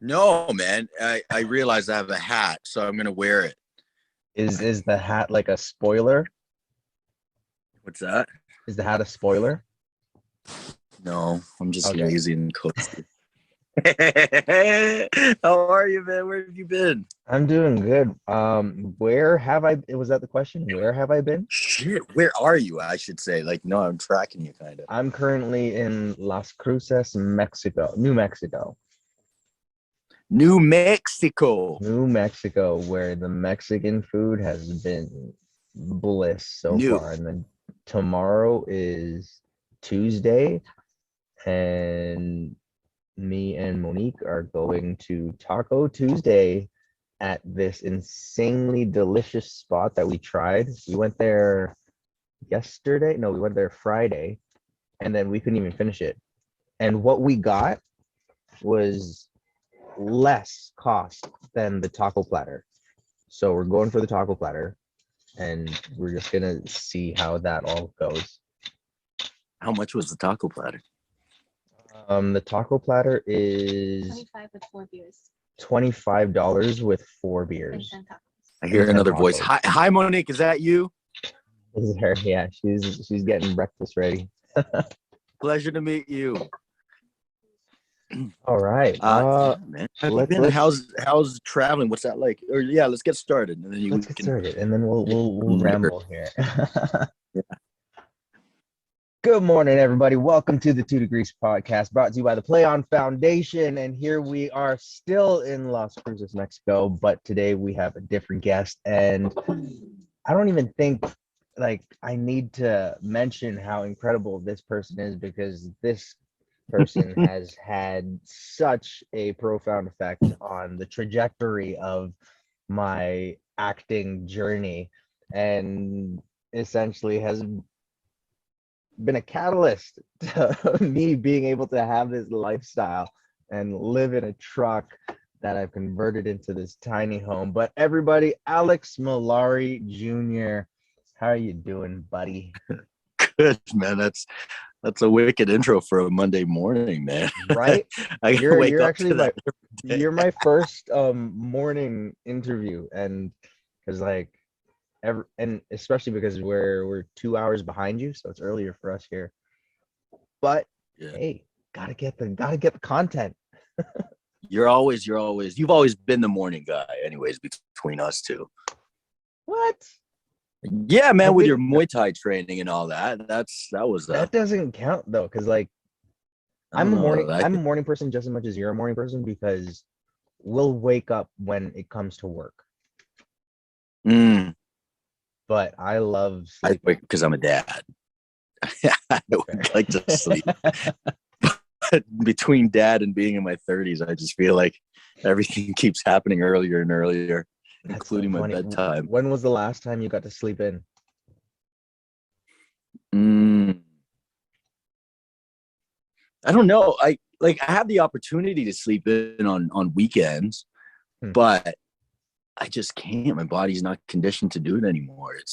No, man. I realize I have a hat, so I'm gonna wear it. Is the hat like a spoiler? What's that? Is the hat a spoiler? No, I'm just Okay. lazy and cozy. How are you, man? Where have you been? I'm doing good. Where have I, was that the question? Where have I been? Shit, where are you? I should say. Like, no, I'm tracking you kind of. I'm currently in Las Cruces, Mexico, New Mexico. New Mexico. New Mexico, where the Mexican food has been bliss so New. far. And then tomorrow is Tuesday, and me and Monique are going to Taco Tuesday at this insanely delicious spot that we tried. We went there yesterday. No, we went there Friday, and then we couldn't even finish it. And what we got was less cost than the taco platter. So we're going for the taco platter, and we're just gonna see how that all goes. How much was the taco platter? The taco platter is 25 with 4 beers. $25 with 4 beers. And 10 tacos. I hear And 10 another voice. tacos. Hi, Monique. Is that you? Is her? Yeah, she's getting breakfast ready. Pleasure to meet you. All right. Yeah, man. let's- How's traveling? What's that like? Or yeah, let's get started, and then let's get started, and then we'll ramble here. Yeah. Good morning, everybody. Welcome to the 2 Degrees Podcast, brought to you by the Play On Foundation. And here we are still in Las Cruces, Mexico, but today we have a different guest. And I don't even think I need to mention how incredible this person is, because this person has had such a profound effect on the trajectory of my acting journey, and essentially has been a catalyst to me being able to have this lifestyle and live in a truck that I've converted into this tiny home. But everybody, Alex Mallari Jr., how are you doing, buddy? Good, man. That's a wicked intro for a Monday morning, man. Right? I gotta wake You're up actually to that. you're my first morning interview, and because and especially because we're 2 hours behind you, so it's earlier for us here. But Yeah. hey, gotta get the content. You've always been the morning guy, anyways, between us two. What? Yeah, man, I with your didn't- Muay Thai training and all that. That doesn't count though, because I'm a morning person just as much as you're a morning person, because we'll wake up when it comes to work. But I love sleeping. Because I'm a dad. I would like to sleep. Between dad and being in my 30s, I just feel like everything keeps happening earlier and earlier, That's including so my funny. bedtime. When was the last time you got to sleep in? I don't know. I have the opportunity to sleep in on weekends, but I just can't. My body's not conditioned to do it anymore. It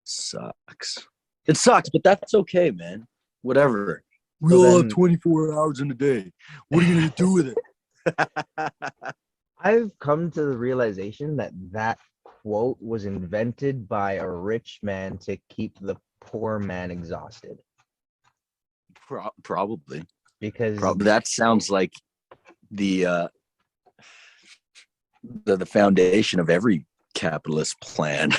sucks. It sucks, but that's okay, man. Whatever. We all have 24 hours in a day. What are you gonna do with it? I've come to the realization that quote was invented by a rich man to keep the poor man exhausted. Probably. Because that sounds like the foundation of every capitalist plan.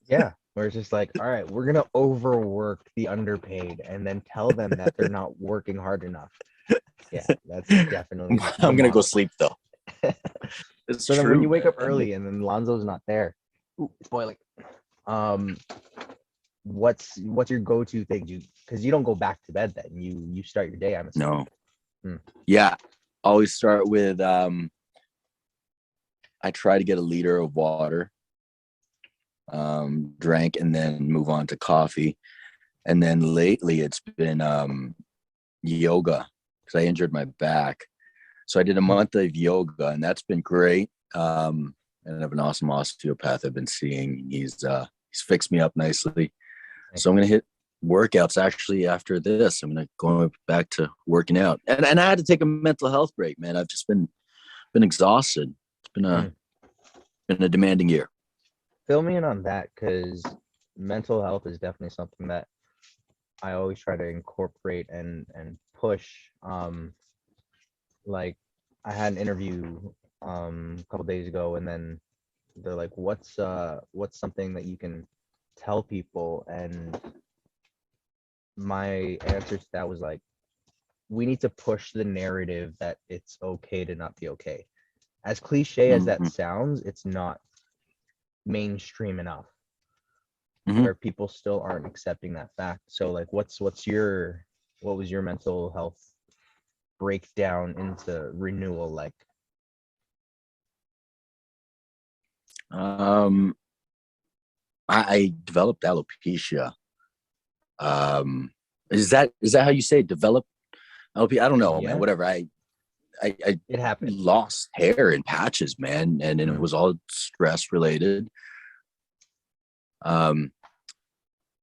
Yeah, where it's just like, all right, we're gonna overwork the underpaid and then tell them that they're not working hard enough. Yeah, that's definitely. I'm gonna go sleep though. It's so true. Then when you wake up early and then Lonzo's not there, spoiling. What's your go-to thing? Because you don't go back to bed then. You start your day. I'm assuming. No. Yeah, always start with I try to get a liter of water, drank, and then move on to coffee. And then lately it's been yoga, because I injured my back. So I did a month of yoga, and that's been great. And I have an awesome osteopath I've been seeing. He's fixed me up nicely. So I'm gonna hit workouts actually after this. I'm gonna go back to working out. And I had to take a mental health break, man. I've just been been exhausted. It's been a demanding year. Fill me in on that, because mental health is definitely something that I always try to incorporate and push. Like I had an interview a couple days ago, and then they're like, what's something that you can tell people? And my answer to that was like, we need to push the narrative that it's okay to not be okay. As cliche as that sounds, it's not mainstream enough where people still aren't accepting that fact. So like, what was your mental health breakdown into renewal like? I developed alopecia. Is that how you say it? Develop alopecia? I don't know, man. Whatever. I it happened. Lost hair in patches, man, and it was all stress related. And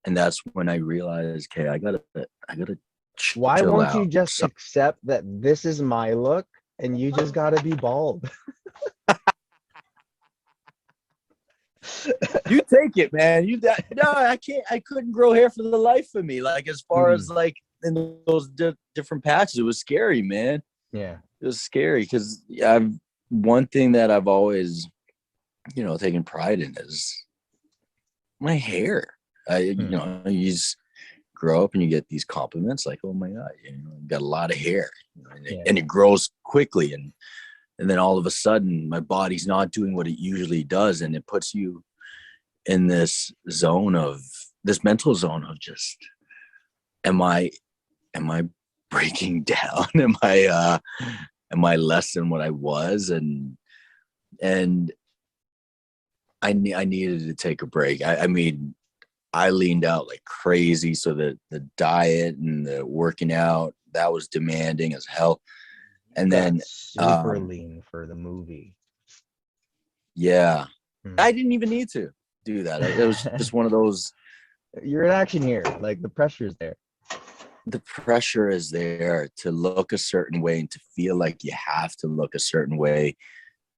that's when I realized, okay, I gotta. Why won't you just accept that this is my look and you just gotta be bald? You take it, man. No, I can't. I couldn't grow hair for the life of me. Like as far as like in those different patches, it was scary, man. Yeah, it was scary because one thing that I've always, taken pride in is my hair. You just grow up and you get these compliments like, "Oh my God, you got a lot of hair," and it grows quickly, and then all of a sudden my body's not doing what it usually does, and it puts you in this mental zone of just, am I breaking down? Am I less than what I was? And I needed to take a break. I mean, I leaned out like crazy. So the diet and the working out, that was demanding as hell. And then super lean for the movie. Yeah. I didn't even need to do that. It was just one of those. You're in action here. Like the pressure is there. The pressure is there to look a certain way and to feel like you have to look a certain way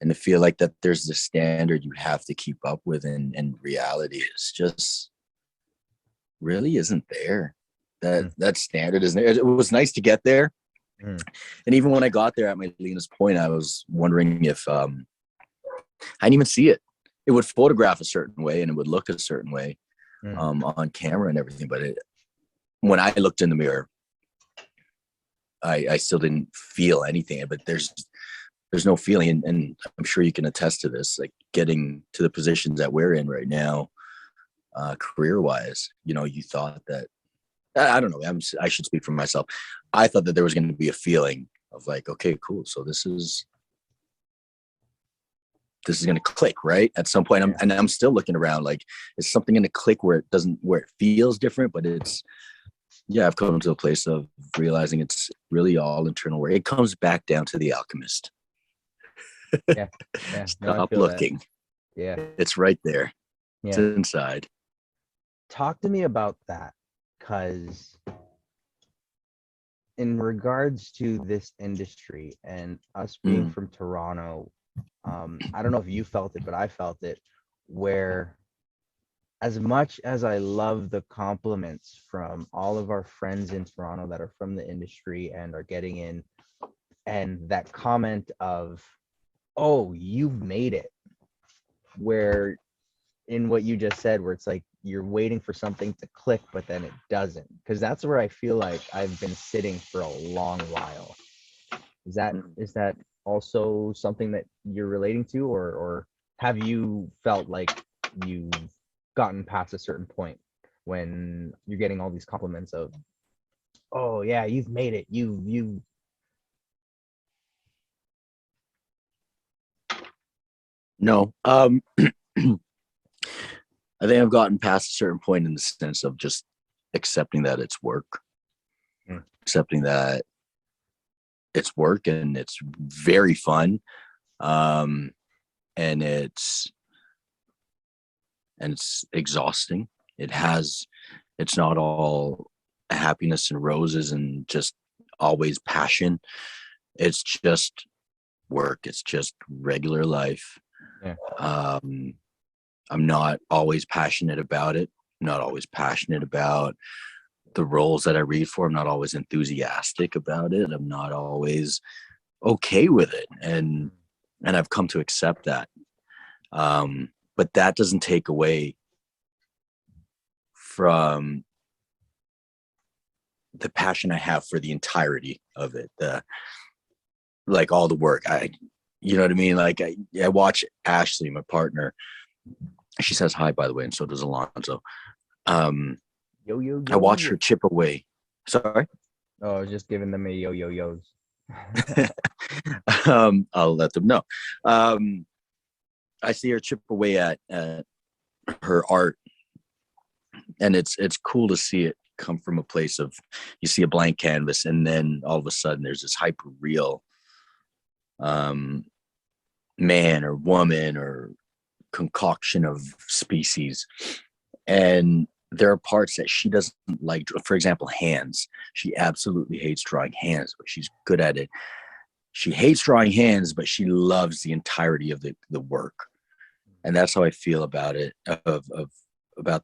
and to feel like that there's the standard you have to keep up with. And reality is just really isn't there. That standard isn't there. It was nice to get there. And even when I got there at my leanest point, I was wondering if I didn't even see it. It would photograph a certain way and it would look a certain way on camera and everything. But when I looked in the mirror, I still didn't feel anything. But there's no feeling, and I'm sure you can attest to this. Like getting to the positions that we're in right now, career-wise, you thought that, I don't know. I should speak for myself. I thought that there was going to be a feeling of like, okay, cool. So this is going to click, right? At some point. I'm still looking around like, is something going to click where it feels different, but I've come to a place of realizing it's really all internal work. It comes back down to the alchemist. Yeah. Stop looking. That. Yeah. It's right there. Yeah. It's inside. Talk to me about that, because in regards to this industry and us being from Toronto, I don't know if you felt it, but I felt it, where as much as I love the compliments from all of our friends in Toronto that are from the industry and are getting in, and that comment of, "Oh, you've made it," where in what you just said, where it's like you're waiting for something to click, but then it doesn't, because that's where I feel like I've been sitting for a long while. Is that also something that you're relating to, or have you felt like you've gotten past a certain point when you're getting all these compliments of, "Oh yeah, you've made it, you No. I think I've gotten past a certain point in the sense of just accepting that it's work, accepting that it's work and it's very fun. And it's exhausting. It's not all happiness and roses and just always passion. It's just work. It's just regular life. Yeah. I'm not always passionate about it. I'm not always passionate about the roles that I read for. I'm not always enthusiastic about it. I'm not always okay with it. And I've come to accept that. But that doesn't take away from the passion I have for the entirety of it. Like all the work. You know what I mean? Like I watch Ashley, my partner. She says hi, by the way, and so does Alonzo. Yo, yo, I watch yo. her chip away. Sorry? Oh, I was just giving them a yo, yo, yo's. I'll let them know. I see her chip away at her art, and it's cool to see it come from a place of, you see a blank canvas, and then all of a sudden there's this hyper real man or woman or concoction of species, and there are parts that she doesn't like. For example, hands. She absolutely hates drawing hands, but she's good at it. She hates drawing hands, but she loves the entirety of the work. And that's how I feel about it, about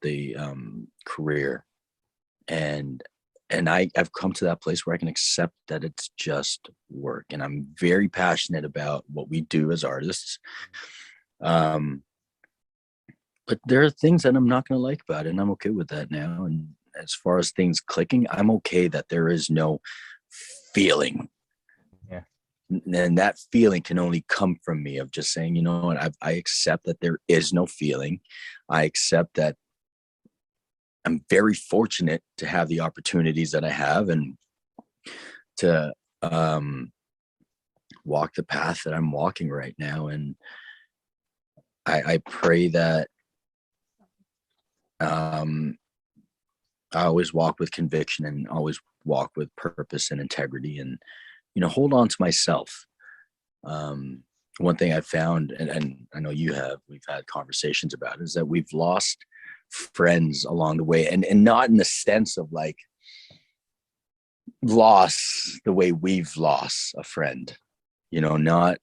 the career. And I've come to that place where I can accept that it's just work. And I'm very passionate about what we do as artists. But there are things that I'm not going to like about it, and I'm okay with that now. And as far as things clicking, I'm okay that there is no feeling. Yeah. And that feeling can only come from me of just saying, you know what, I accept that there is no feeling. I accept that I'm very fortunate to have the opportunities that I have, and to walk the path that I'm walking right now. And I pray that I always walk with conviction, and always walk with purpose and integrity, and, you know, hold on to myself. One thing I've found, and I know you have, we've had conversations about it, is that we've lost friends along the way, and not in the sense of like loss the way we've lost a friend, you know, not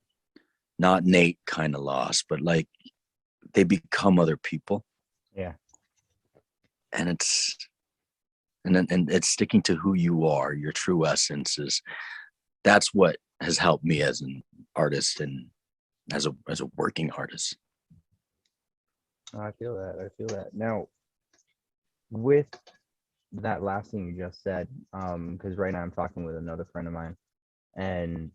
Nate kind of loss, but like they become other people. Yeah. And it's it's sticking to who you are, your true essence. That's what has helped me as an artist and as a working artist. I feel that. I feel that. Now, with that last thing you just said, because right now I'm talking with another friend of mine, and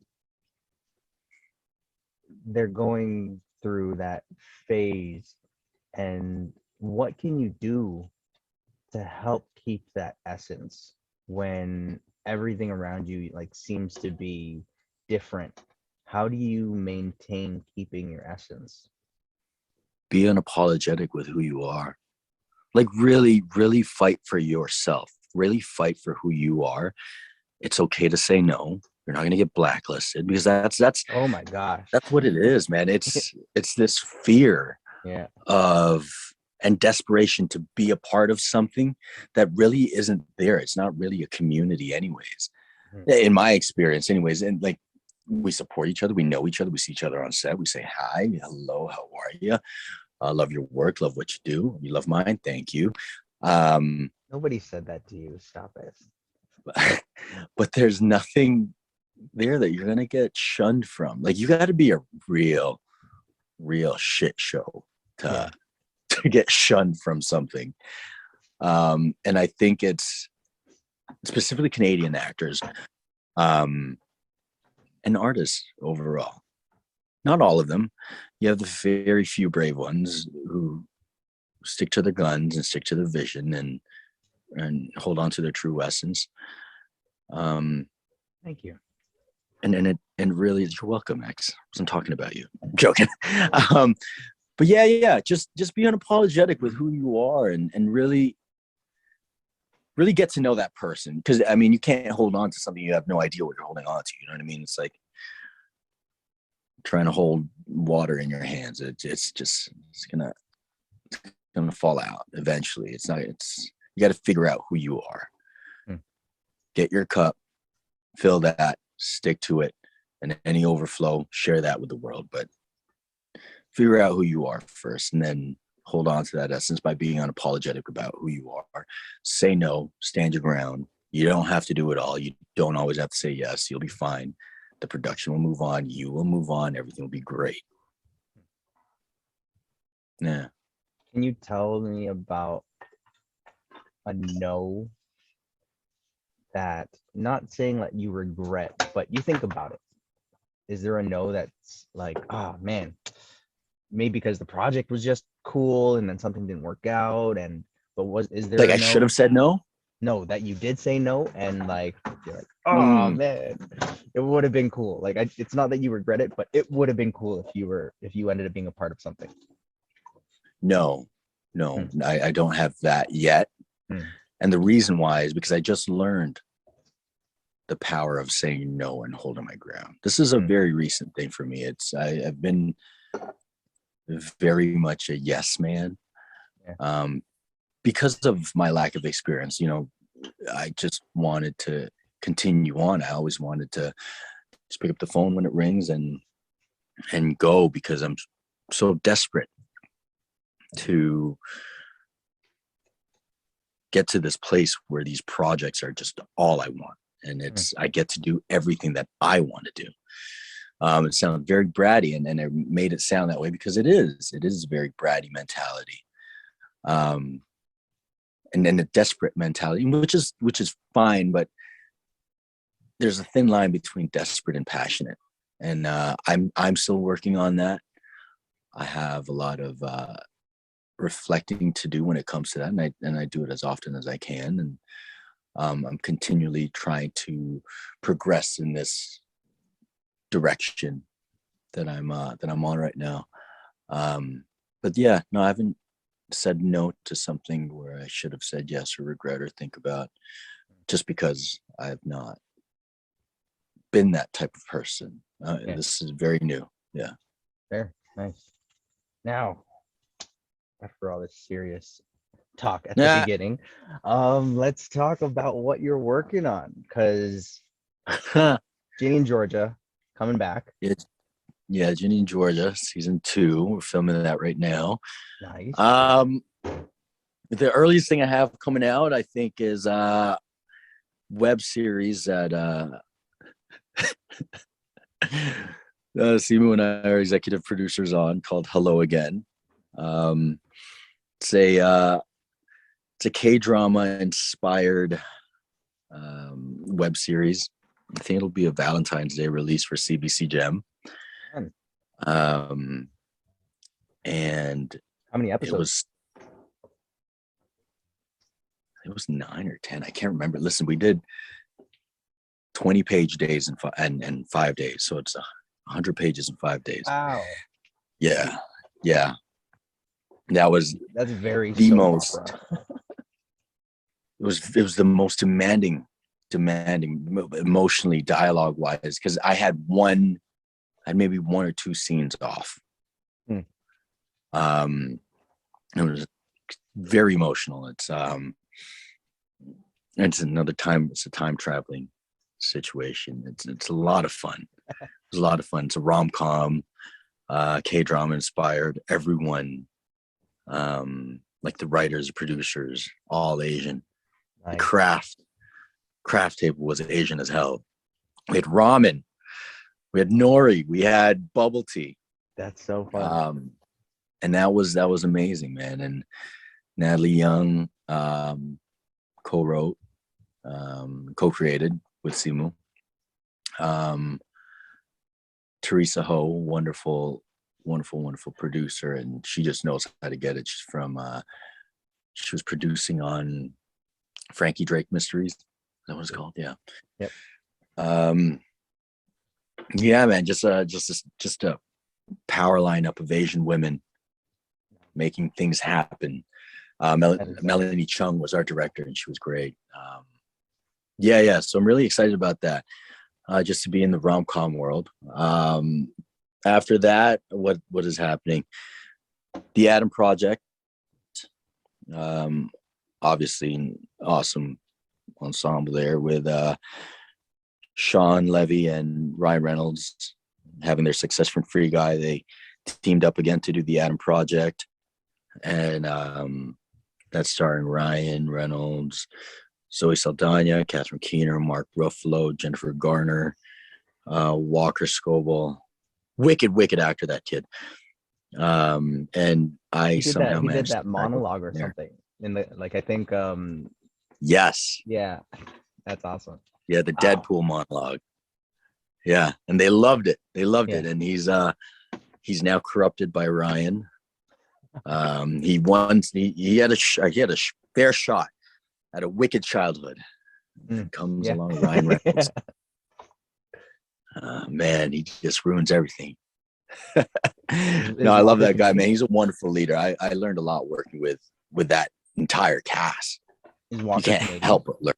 they're going through that phase. And what can you do to help keep that essence when everything around you like seems to be different? How do you maintain keeping your essence? Be unapologetic with who you are. Like really, really fight for yourself. Really fight for who you are. It's okay to say no. You're not going to get blacklisted, because that's Oh my gosh. that's what it is, man. It's this fear Yeah. of and desperation to be a part of something that really isn't there. It's not really a community anyways, in my experience anyways. And like, we support each other, we know each other, we see each other on set, we say hi, hello, how are you? Love your work, love what you do. You love mine, thank you. Nobody said that to you. Stop it. But there's nothing there that you're gonna get shunned from. Like, you got to be a real shit show to get shunned from something. And I think it's specifically Canadian actors, and artists overall. Not all of them. You have the very few brave ones who stick to their guns and stick to their vision, and hold on to their true essence. Thank you. And really, you're welcome, Max. I wasn't talking about you. I'm joking. But yeah, just be unapologetic with who you are, and really get to know that person. Because I mean, you can't hold on to something you have no idea what you're holding on to. You know what I mean? It's like trying to hold water in your hands. It's gonna fall out eventually. You got to figure out who you are. Get your cup, fill that, stick to it, and any overflow, share that with the world. But figure out who you are first, and then hold on to that essence by being unapologetic about who you are. Say no, stand your ground. You don't have to do it all. You don't always have to say yes. You'll be fine. The production will move on. You will move on. Everything will be great. Yeah. Can you tell me about a no that, not saying that you regret, but you think about it? Is there a no that's like, oh man, maybe because the project was just cool and then something didn't work out, and is there Like a I no? should have said no? No, that you did say no, and like you're like, oh man, it would have been cool. Like it's not that you regret it, but it would have been cool if you ended up being a part of something. No, I don't have that yet. And the reason why is because I just learned the power of saying no and holding my ground. This is a very recent thing for me. I've been very much a yes man. Yeah. Because of my lack of experience, I just wanted to continue on. I always wanted to just pick up the phone when it rings and go, because I'm so desperate to get to this place where these projects are just all I want. And I get to do everything that I want to do. It sounds very bratty, and I made it sound that way because it is a very bratty mentality. And then a desperate mentality, which is fine, but there's a thin line between desperate and passionate. And I'm still working on that. I have a lot of reflecting to do when it comes to that, and I do it as often as I can. And I'm continually trying to progress in this direction that I'm on right now. But yeah, no, I haven't said no to something where I should have said yes or regret or think about, just because I have not been that type of person. Yeah. This is very new. Yeah. Fair. Nice. Now, after all this serious talk at the beginning, let's talk about what you're working on, because Ginny in Georgia coming back. Yeah, Ginny in Georgia season 2. We're filming that right now. Nice. The earliest thing I have coming out, I think, is web series that Simu and I are executive producers on, called Hello Again. It's a K-drama inspired web series. I think it'll be a Valentine's Day release for CBC Gem. And how many episodes? It was 9 or 10. I can't remember. Listen, we did 20-page days and 5 days, so it's 100 pages in 5 days. Wow. Yeah. That's very the most. It was the most demanding emotionally, dialogue wise, because I had maybe 1 or 2 scenes off. It was very emotional. It's another time. It's a time traveling situation. It's a lot of fun. It's a lot of fun. It's a rom-com, K-drama inspired. Everyone, like the writers, producers, all Asian. Nice. The craft table was Asian as hell. We had ramen, we had nori, we had bubble tea. That's so fun. And that was amazing, man. And Natalie Young co-wrote, co-created with Simu. Teresa Ho, wonderful producer, and she just knows how to get it. She's from she was producing on Frankie Drake Mysteries. Is that what it's called? Yeah. Yep. Yeah, man, just a power lineup of Asian women making things happen. Melanie Chung was our director, and she was great. Yeah. So I'm really excited about that. Just to be in the rom-com world. After that, what is happening? The Adam Project. Obviously an awesome ensemble there with Sean Levy and Ryan Reynolds having their success from Free Guy. They teamed up again to do the Adam Project, and that's starring Ryan Reynolds, Zoe Saldana, Catherine Keener, Mark Ruffalo, Jennifer Garner, Walker Scobell. Wicked actor, that kid. And I He somehow did managed that monologue or something in the I think Yes. yeah, that's awesome. Yeah, the Deadpool monologue. Yeah, and they loved it. They loved Yeah. it, and he's now corrupted by Ryan. He had a fair shot at a wicked childhood. Comes along Ryan Reynolds. Man, he just ruins everything. No, I love that guy, man. He's a wonderful leader. I learned a lot working with that entire cast. You can't help but learn.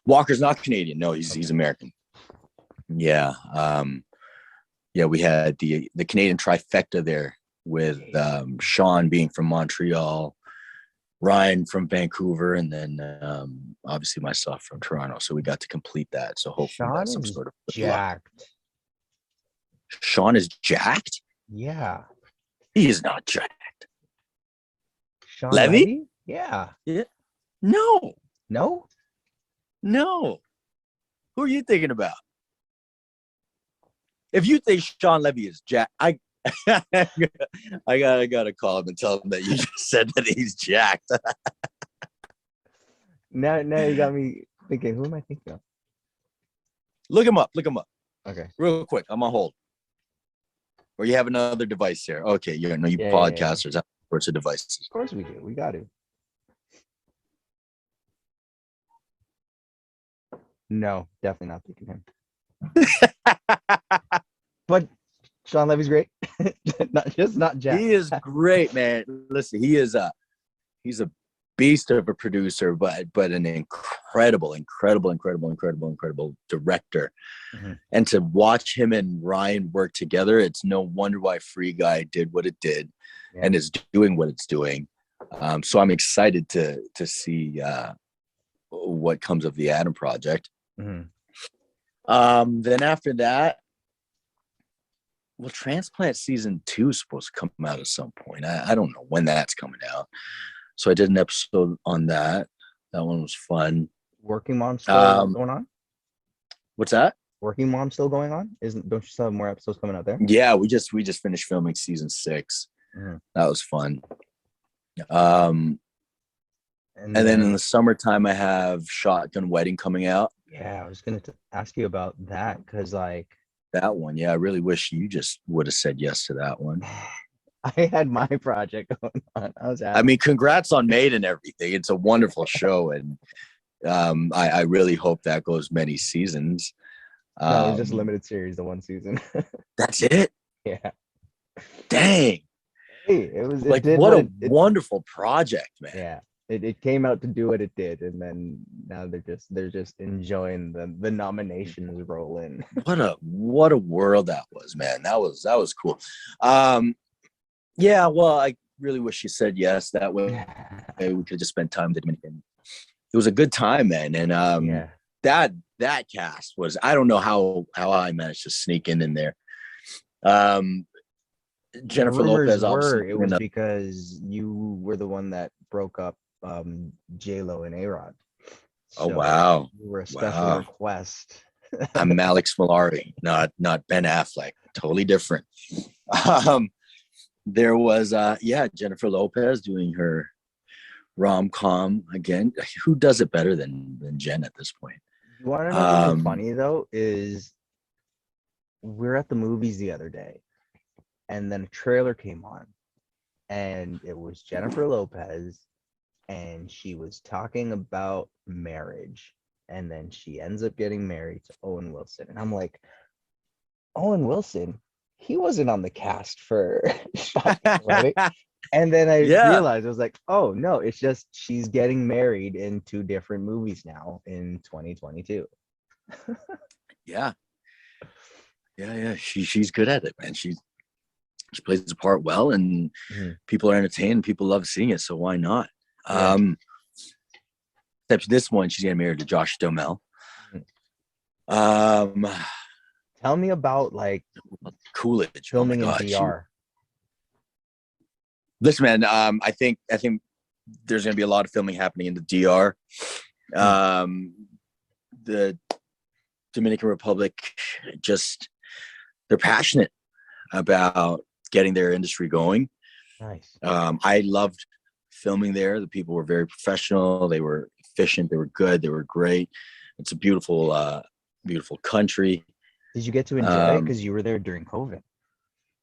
Walker's not Canadian. No, he's American. Yeah. Yeah, we had the Canadian trifecta there with Sean being from Montreal, Ryan from Vancouver, and then obviously myself from Toronto. So we got to complete that. So hopefully that's some sort of jacked. luck. Sean is jacked? Yeah. He is not jacked. Sean Levy? Yeah. No. No? No. Who are you thinking about? If you think Sean Levy is jacked, I gotta call him and tell him that you just said that he's jacked. Now you got me thinking, who am I thinking of? Look him up. Okay. Real quick. I'm on hold. Or you have another device here. Okay, you podcasters have all sorts of devices. Of course we do. We got to. No, definitely not thinking him. But Sean Levy's great. not Jack. He is great, man. Listen, he's a beast of a producer, but an incredible director. Mm-hmm. And to watch him and Ryan work together, it's no wonder why Free Guy did what it did, and is doing what it's doing. So I'm excited to see what comes of the Adam Project. Mm-hmm. Then after that, well, Transplant season 2 is supposed to come out at some point. I don't know when that's coming out. So I did an episode on that. That one was fun. Working Mom still going on? What's that? Working Mom still going on? Don't you still have more episodes coming out there? Yeah, we just finished filming season 6. Mm-hmm. That was fun. And then in the summertime, I have Shotgun Wedding coming out. Yeah, I was gonna ask you about that because that one. Yeah, I really wish you just would have said yes to that one. I had my project going on. I mean, congrats on Made and everything. It's a wonderful show, and I really hope that goes many seasons. No, it was just a limited series, the one season. That's it? Yeah. Dang. Hey, it was like what a wonderful project, man. Yeah. It came out to do what it did, and then now they're just enjoying the nominations roll in. What a world that was, man. That was cool. Yeah, well, I really wish you said yes. That way we could just spend time with him. It was a good time, man. And that cast was, I don't know how I managed to sneak in there. Jennifer Lopez, obviously. It was because you were the one that broke up J-Lo and A-Rod. So oh wow. You were a special request. I'm Alex Mallari, not Ben Affleck. Totally different. There was Jennifer Lopez doing her rom-com again. Who does it better than Jen at this point? You want to know something funny though? Is we're at the movies the other day, and then a trailer came on, and it was Jennifer Lopez, and she was talking about marriage, and then she ends up getting married to Owen Wilson, and I'm like, Owen Wilson, he wasn't on the cast for right? And then I realized, I was like, oh no, it's just she's getting married in 2 different movies now in 2022. Yeah. She's good at it, man. She plays the part well, and people are entertained. People love seeing it, so why not? Except this one, she's getting married to Josh Duhamel. Um, Tell me about like Coolidge. Oh my filming in God, shoot. DR. Listen, man. I think there's gonna be a lot of filming happening in the DR. Hmm. The Dominican Republic, just they're passionate about getting their industry going. Nice. I loved filming there. The people were very professional. They were efficient. They were good. They were great. It's a beautiful country. Did you get to enjoy it Um, because you were there during COVID?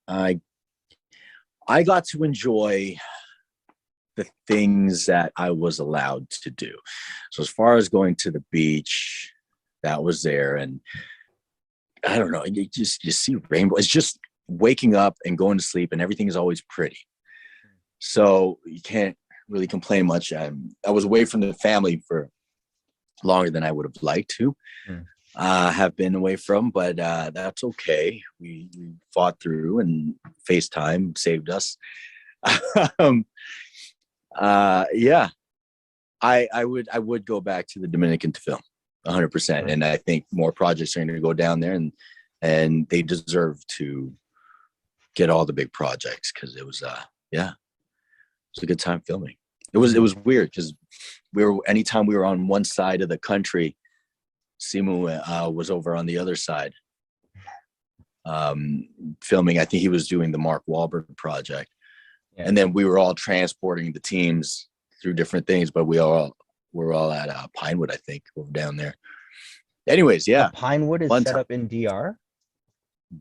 I I got to enjoy the things that I was allowed to do. So as far as going to the beach, that was there, and I don't know, you see rainbow. It's just waking up and going to sleep, and everything is always pretty. So you can't really complain much. I was away from the family for longer than I would have liked to Hmm. have been away from, but that's okay. We fought through, and FaceTime saved us. um, yeah, I would go back to the Dominican to film 100%. Right. And I think more projects are going to go down there, and they deserve to get all the big projects, because it was yeah, it was a good time filming. It was weird because anytime we were on one side of the country, Simu was over on the other side, filming. I think he was doing the Mark Wahlberg project, Yeah. and then we were all transporting the teams through different things, but we're all at Pinewood, I think, over down there. Anyways, The yeah, Pinewood is fun set time. up in DR.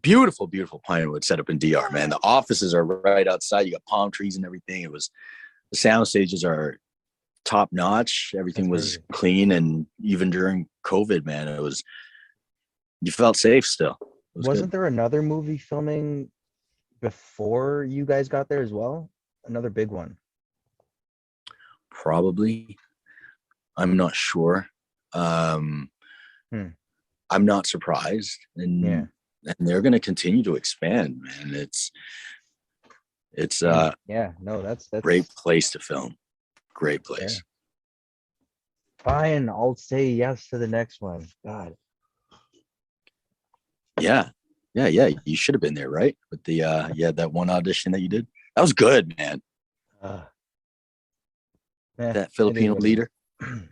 Beautiful, beautiful Pinewood set up in DR, man. The offices are right outside. You got palm trees and everything. The sound stages are top notch. That's Everything was crazy. clean, and even during COVID, man, you felt safe still. It was good. Wasn't there another movie filming before you guys got there as well? Another big one. Probably. I'm not sure. Um, Hmm. I'm not surprised, Yeah. and they're going to continue to expand, man. It's And a yeah, no, great that's place to film. Great yeah. place. Fine. I'll say yes to the next one. God. Yeah, yeah. You should have been there, right? With the that one audition that you did. That was good, man. Uh, That it is Filipino what it leader. is. The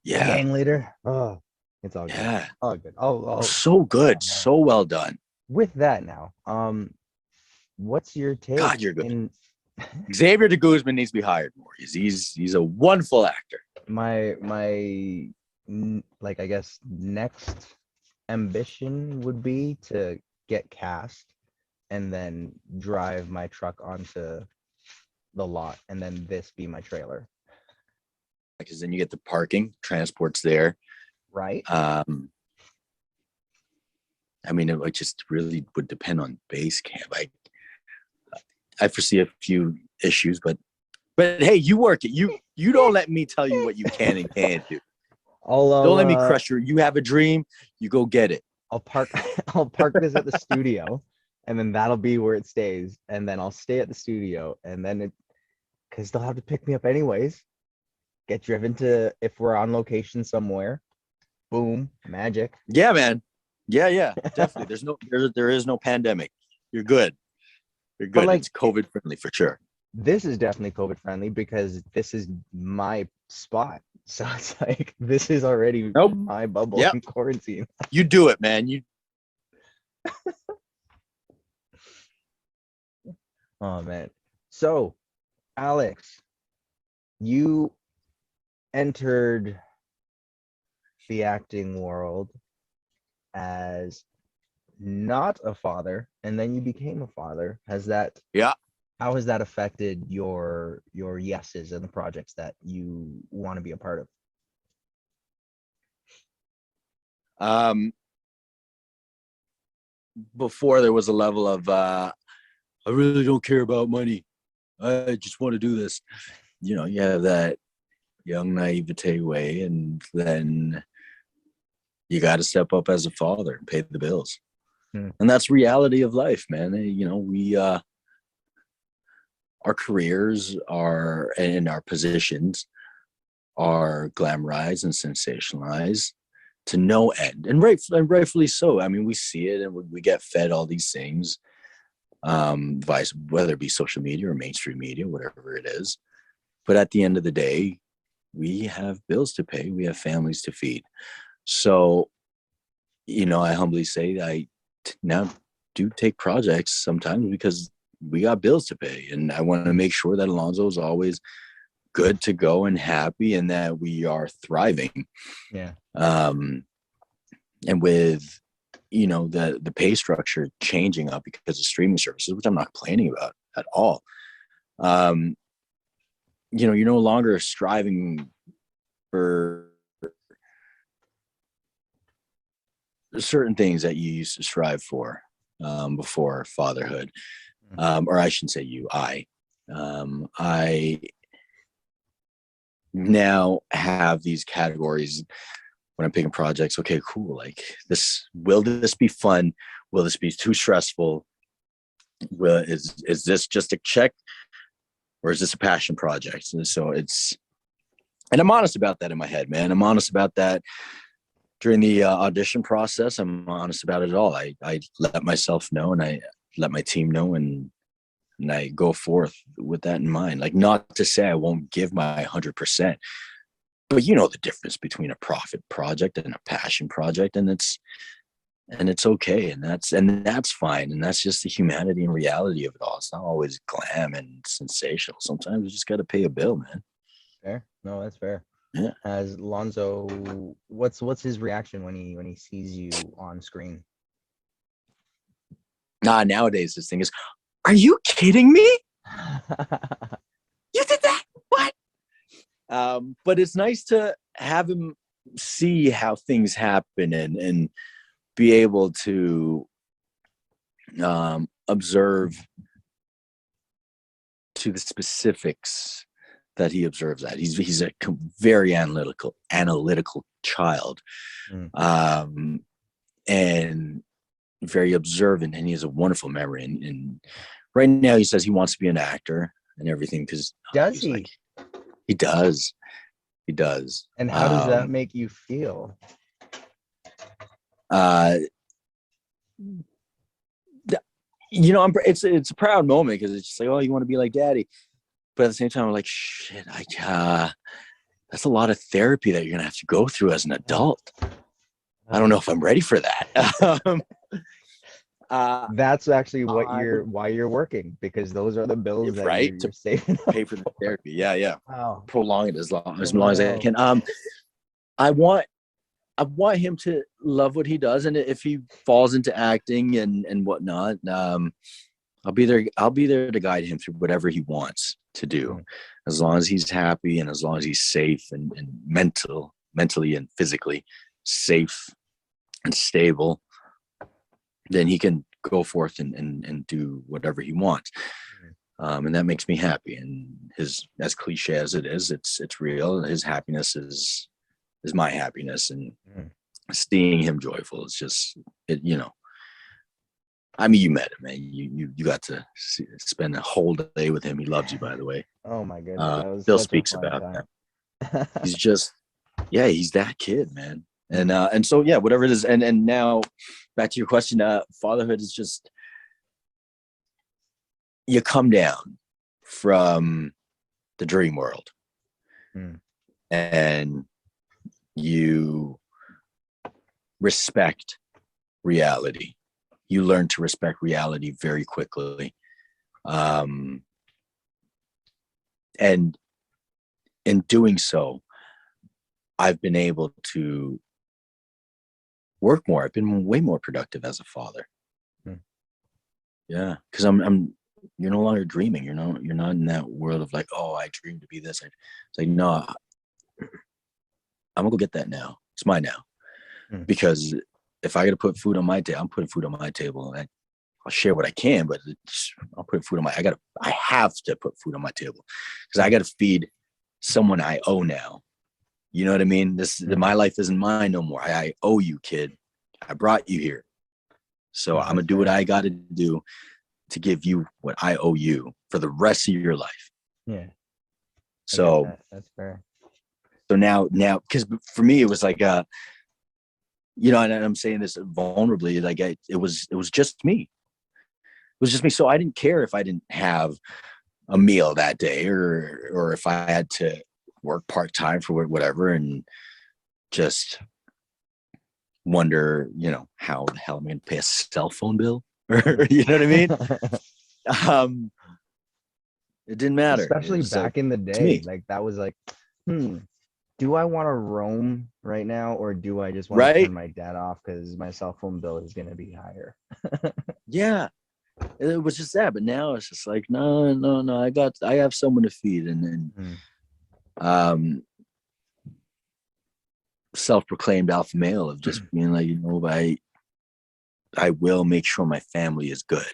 Yeah, gang leader. Oh, it's all good. yeah. All good. Oh So good, man. so well done. With that now, what's your God, take you're good. in Xavier de Guzman needs to be hired more. He's a wonderful actor. like I guess next ambition would be to get cast and then drive my truck onto the lot and then this be my trailer. Because then you get the parking, transport's there. Right? I mean, it just really would depend on base camp. I foresee a few issues, but hey, you work it. You don't let me tell you what you can and can't do. Don't let me I'll crush your. You have a dream, you go get it. I'll park I'll park this at the studio and then that'll be where it stays and then I'll stay at the studio and then it because they'll have to pick me up anyways. Get driven to if we're on location somewhere. Boom, magic. Yeah, man. Yeah, definitely. There is no pandemic. You're good. You're But good. like It's COVID friendly for sure. this is definitely COVID friendly because this is my spot. So it's like this is already Nope. my bubble Yep. in quarantine. You do it, man. Oh man. So Alex, you entered the acting world as not a father and then you became a father. Yeah. How has that affected your yeses and the projects that you want to be a part of? Before there was a level of I really don't care about money. I just want to do this. You have that young naivete way, and then you got to step up as a father and pay the bills. Hmm. And that's reality of life, man. We our careers are and our positions are glamorized and sensationalized. to no end, and rightfully so. I mean, we see it, and we get fed all these things, whether it be social media or mainstream media, whatever it is. But at the end of the day, we have bills to pay, we have families to feed. So, I humbly say I now do take projects sometimes because we got bills to pay, and I want to make sure that Alonzo is always good to go and happy, and that we are thriving. Yeah. And with the pay structure changing up because of streaming services, which I'm not complaining about at all. You're no longer striving for certain things that you used to strive for before fatherhood. Or I shouldn't say I now have these categories when I'm picking projects. Okay, cool. Like will this be fun? Will this be too stressful? Is this just a check, or is this a passion project? And so and I'm honest about that in my head, man. I'm honest about that during the audition process. I'm honest about it all. I let myself know, and I let my team know, and I go forth with that in mind. Like, not to say I won't give my 100%, but the difference between a profit project and a passion project, and it's okay, and that's fine, and that's just the humanity and reality of it all. It's not always glam and sensational. Sometimes you just got to pay a bill, man. Fair. No, that's fair. Yeah. As Lonzo, what's his reaction when he sees you on screen? Nowadays this thing is, are you kidding me? You did that? What? But it's nice to have him see how things happen and be able to observe to the specifics that he observes that. He's a very analytical child, and very observant, and he has a wonderful memory. And right now he says he wants to be an actor and everything, because does he? Like, he does. And how does that make you feel? It's a proud moment, because it's just like, oh, you want to be like daddy, but at the same time I'm like, shit, that's a lot of therapy that you're gonna have to go through as an adult. I don't know if I'm ready for that. That's actually why you're working, because those are the bills that right you're saving up. Pay for the therapy. Yeah. Wow. Prolong it as long as I can. I want him to love what he does, and if he falls into acting and whatnot, I'll be there to guide him through whatever he wants to do, as long as he's happy, and as long as he's safe and mentally and physically safe and stable. Then he can go forth and do whatever he wants. And that makes me happy. And as cliche as it is, it's real. His happiness is my happiness, and seeing him joyful, it's just I mean, you met him, man. You got to spend a whole day with him. He loves you, by the way. Oh my goodness. Bill speaks about that. He's just, he's that kid, man. And so, whatever it is. And now back to your question, fatherhood is just, you come down from the dream world and you respect reality. You learn to respect reality very quickly. And in doing so, I've been able to work more. I've been way more productive as a father. Yeah, because you're no longer dreaming. You're not in that world of like, oh, I dream to be this. It's like, no, I'm gonna go get that now. It's mine now. Because if I got to put food on my table, I'm putting food on my table, and I'll share what I can, but I'll put food on I have to put food on my table, because I got to feed someone I owe now. You know what I mean? My life isn't mine no more. I owe you, kid. I brought you here. So I'm gonna do what I got to do to give you what I owe you for the rest of your life. Yeah. So that's fair. So now, because for me, it was like, and I'm saying this vulnerably, like it was just me. It was just me. So I didn't care if I didn't have a meal that day, or if I had to work part-time for whatever, and just wonder, how the hell am I going to pay a cell phone bill? Or, you know what I mean? It didn't matter. Especially back in the to day, me. like that was like, do I want to roam right now, or do I just want to Right? turn my dad off because my cell phone bill is going to be higher? Yeah. It was just that. But now it's just like, no. I have someone to feed. And then, self-proclaimed alpha male of just being like, I will make sure my family is good.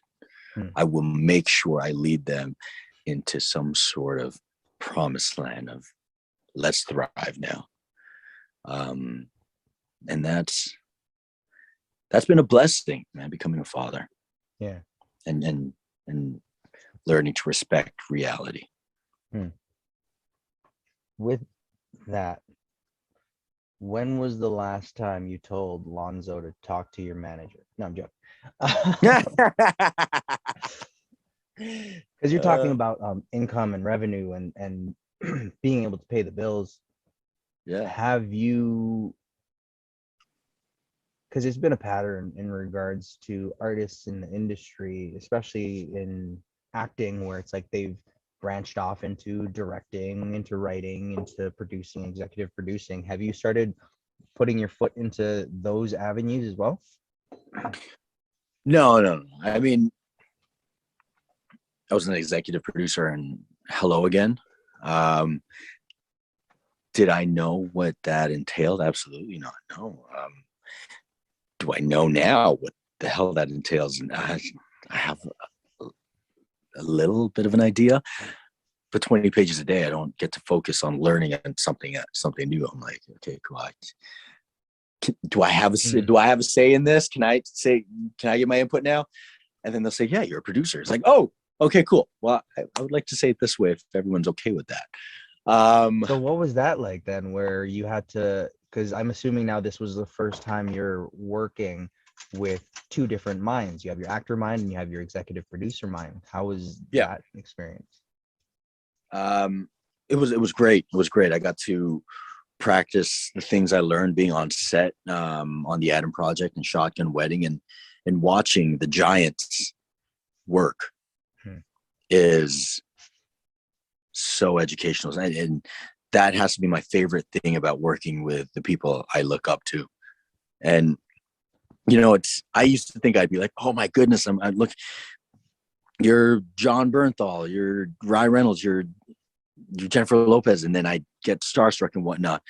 I will make sure I lead them into some sort of promised land of let's thrive now. And that's been a blessing, man, becoming a father. Yeah. And learning to respect reality. With that, when was the last time you told Lonzo to talk to your manager? No, I'm joking. Because you're talking about income and revenue and being able to pay the bills. Yeah. Have you, because it's been a pattern in regards to artists in the industry, especially in acting, where it's like they've branched off into directing, into writing, into producing, executive producing. Have you started putting your foot into those avenues as well? No. I mean, I was an executive producer in Hello Again. Did I know what that entailed? Absolutely not. No. Do I know now what the hell that entails? And I have a little bit of an idea, but 20 pages a day, I don't get to focus on learning and something new. I'm like, okay, cool. Do I have a say in this? Can I get my input now? And then they'll say, yeah, you're a producer. It's like, oh, okay, cool. Well, I would like to say it this way if everyone's okay with that. So what was that like then, where you had to, because I'm assuming now this was the first time you're working with two different minds. You have your actor mind and you have your executive producer mind. How was that experience? It was great. It was great. I got to practice the things I learned being on set, on the Adam Project and Shotgun Wedding, and watching the giants work is so educational. And that has to be my favorite thing about working with the people I look up to. And, I used to think I'd be like, oh my goodness, you're John Bernthal, you're Rye Reynolds, you're Jennifer Lopez, and then I get starstruck and whatnot.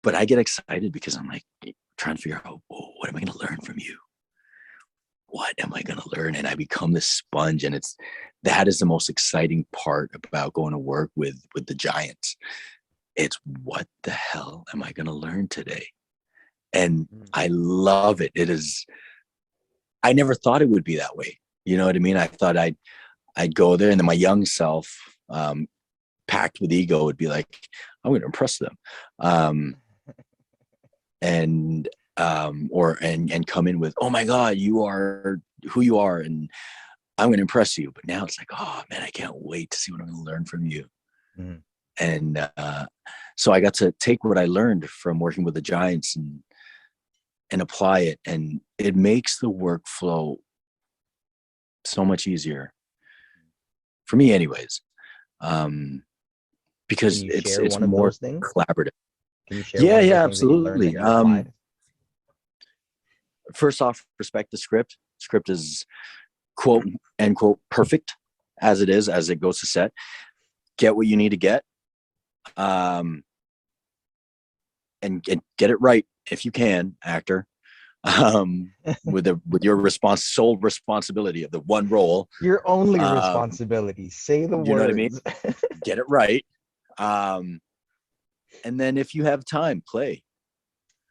But I get excited because I'm like trying to figure out, what am I going to learn from you? What am I going to learn? And I become this sponge, and that is the most exciting part about going to work with the giants. It's what the hell am I going to learn today? And I love it. It is. I never thought it would be that way. You know what I mean? I thought I'd go there, and then my young self, packed with ego, would be like, I'm going to impress them, and come in with, oh my God, you are who you are, and I'm going to impress you. But now it's like, oh man, I can't wait to see what I'm going to learn from you. And so I got to take what I learned from working with the giants and apply it, and it makes the workflow so much easier for me anyways, because it's more collaborative. Can you share one of those things absolutely. that you learned that you applied? First off, respect the script. Script is quote end quote perfect as it goes to set. Get what you need to get, and get it right if you can, actor. With your sole responsibility of the one role. Your only responsibility. Say the words. You know what I mean? Get it right. And then if you have time, play.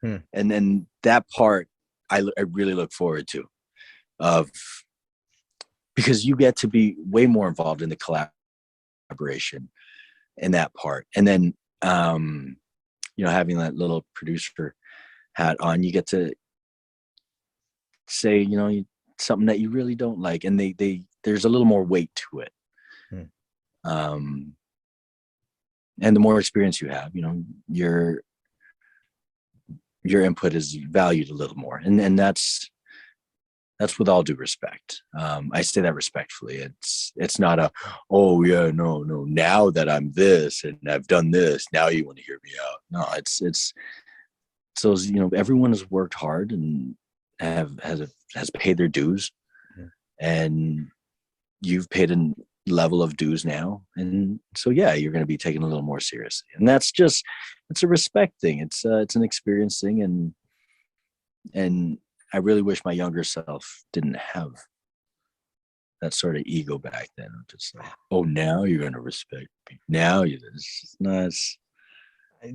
And then that part I really look forward to, because you get to be way more involved in the collaboration in that part. And then, having that little producer hat on, you get to say, something that you really don't like, and there's a little more weight to it. And the more experience you have, your input is valued a little more, and that's with all due respect. I say that respectfully. It's not a, oh yeah, no, now that I'm this and I've done this, now you want to hear me out. No, it's so, everyone has worked hard and has paid their dues, and you've paid a level of dues now, and so yeah, you're going to be taken a little more seriously, and it's a respect thing. It's an experience thing, and I really wish my younger self didn't have that sort of ego back then. Just like, oh, now you're going to respect me. Now it's nice.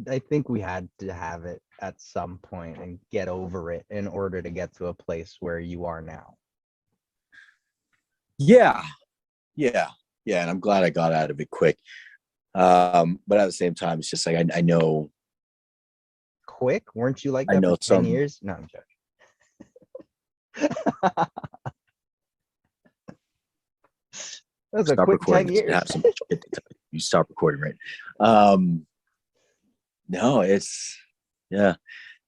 I think we had to have it at some point and get over it in order to get to a place where you are now. Yeah. And I'm glad I got out of it quick. But at the same time, it's just like, I know. Quick? Weren't you like that for 10 years? No, I'm joking. That's a quick 10 years. Have some shit to you stop recording, right? No, it's, yeah.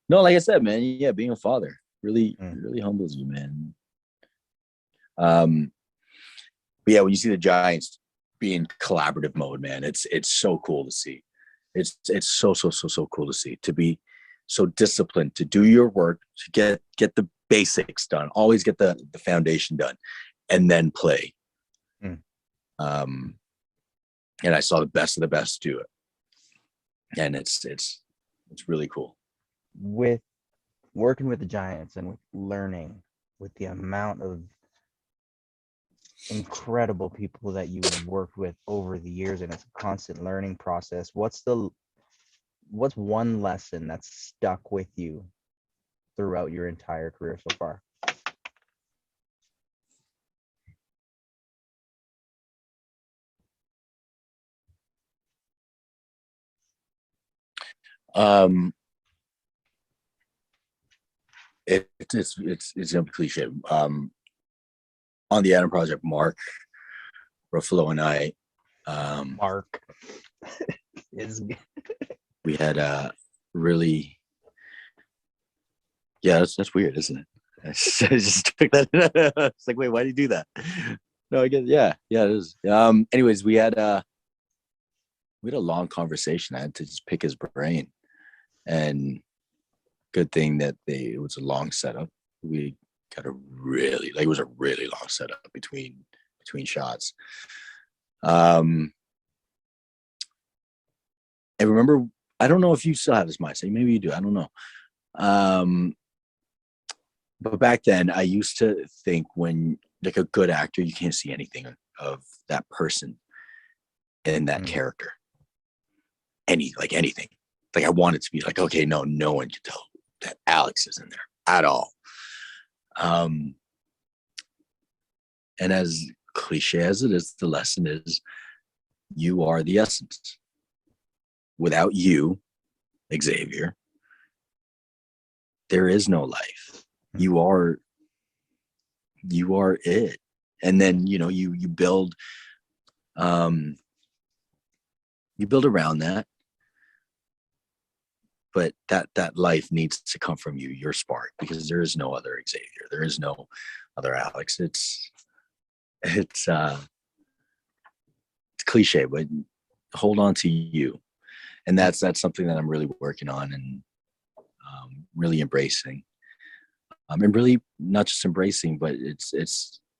No, like I said, man, yeah, being a father really humbles you, man. But yeah, when you see the Giants be in collaborative mode, man, it's so cool to see. It's so cool to see, to be so disciplined, to do your work, to get the basics done, always get the foundation done, and then play. And I saw the best of the best do it, and it's really cool. With working with the Giants and with learning, with the amount of incredible people that you've worked with over the years, and it's a constant learning process, what's one lesson that's stuck with you throughout your entire career so far? It's gonna be cliche. On the Adam Project, Mark Ruffalo and I, Mark is we had really, yeah, that's weird, isn't it? I just took that. It's like, wait, why do you do that? No, I guess, yeah, it is. Anyways, we had a long conversation. I had to just pick his brain, and good thing that it was a long setup. We got it was a really long setup between shots. And remember, I don't know if you still have this mindset. Maybe you do. I don't know. But back then, I used to think, when, like, a good actor, you can't see anything of that person in that character. Anything. Like, I wanted to be like, okay, no one can tell that Alex is in there at all. And as cliche as it is, the lesson is, you are the essence. Without you, Xavier, there is no life. You are it. And then, you build around that, but that life needs to come from you, your spark, because there is no other Xavier, there is no other Alex. It's cliche, but hold on to you. And that's something that I'm really working on, and really embracing. And really not just embracing, but it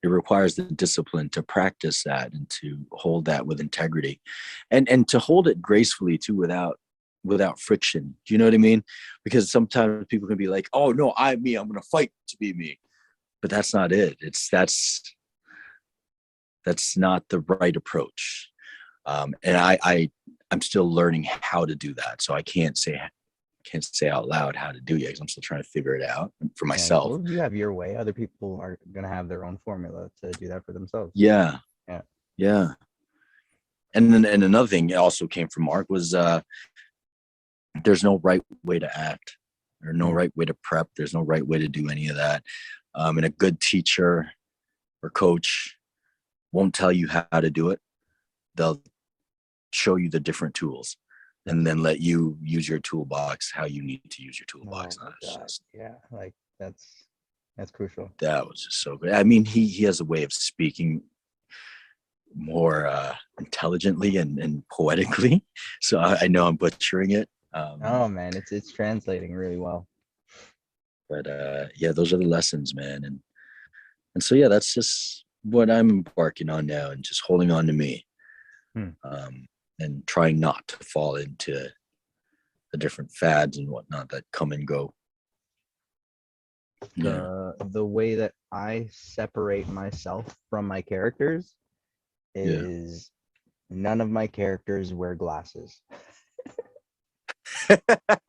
requires the discipline to practice that and to hold that with integrity, and to hold it gracefully too, without friction. Do you know what I mean? Because sometimes people can be like, oh no, I'm going to fight to be me. But that's not it. That's not the right approach. And I'm still learning how to do that. So I can't say out loud how to do it, because I'm still trying to figure it out for myself. Well, you have your way. Other people are going to have their own formula to do that for themselves. Yeah. And then another thing also came from Mark was, there's no right way to act. There's no right way to prep. There's no right way to do any of that. And a good teacher or coach won't tell you how to do it. They'll show you the different tools and then let you use your toolbox how you need to use your toolbox. Oh my God. Yeah, like that's crucial. That was just so good. I mean, he has a way of speaking more intelligently and poetically. So I know I'm butchering it. Oh man, it's translating really well. But yeah, those are the lessons, man. And so yeah, that's just what I'm embarking on now, and just holding on to me, and trying not to fall into the different fads and whatnot that come and go. The way that I separate myself from my characters is none of my characters wear glasses.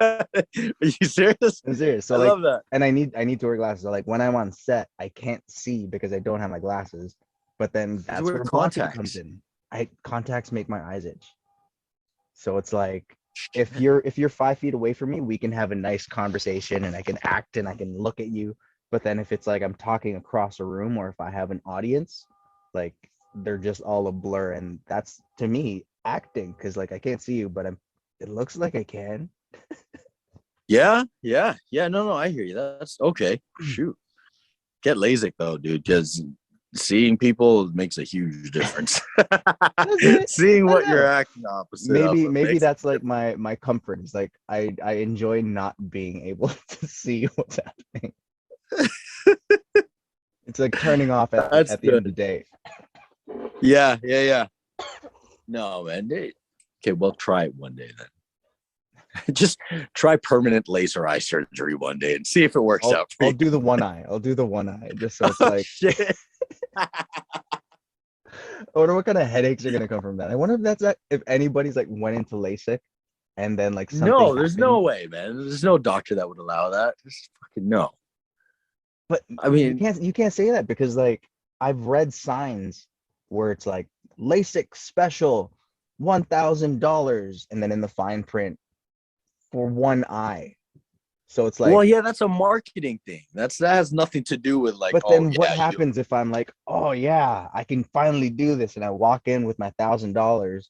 Are you serious? I'm serious. So I love that. And I need to wear glasses. So like when I'm on set, I can't see because I don't have my glasses. But then that's where blocking comes in. Contacts make my eyes itch. So it's like if you're 5 feet away from me, we can have a nice conversation and I can act and I can look at you. But then if it's like I'm talking across a room, or if I have an audience, like they're just all a blur. And that's, to me, acting, because like I can't see you, but it looks like I can. Yeah. No, I hear you. That's okay. Shoot. Get LASIK though, dude, because seeing people makes a huge difference. Seeing what you're acting opposite. Maybe that's like my comfort. Is like I enjoy not being able to see what's happening. It's like turning off at the end of the day. Yeah. No, man. Okay, well, try it one day then. Just try permanent laser eye surgery one day and see if it works out for you. I'll do the one eye. Just so it's like. Shit. I wonder what kind of headaches are gonna come from that. I wonder if anybody's like went into LASIK and then like something. No, there's no way, man. There's no doctor that would allow that. Just fucking no. But I mean, you can't say that, because like I've read signs where it's like LASIK special, $1,000, and then in the fine print for one eye. So it's like, well, yeah, that's a marketing thing. That has nothing to do with like. But then what happens if I'm like, oh yeah, I can finally do this, and I walk in with my $1,000,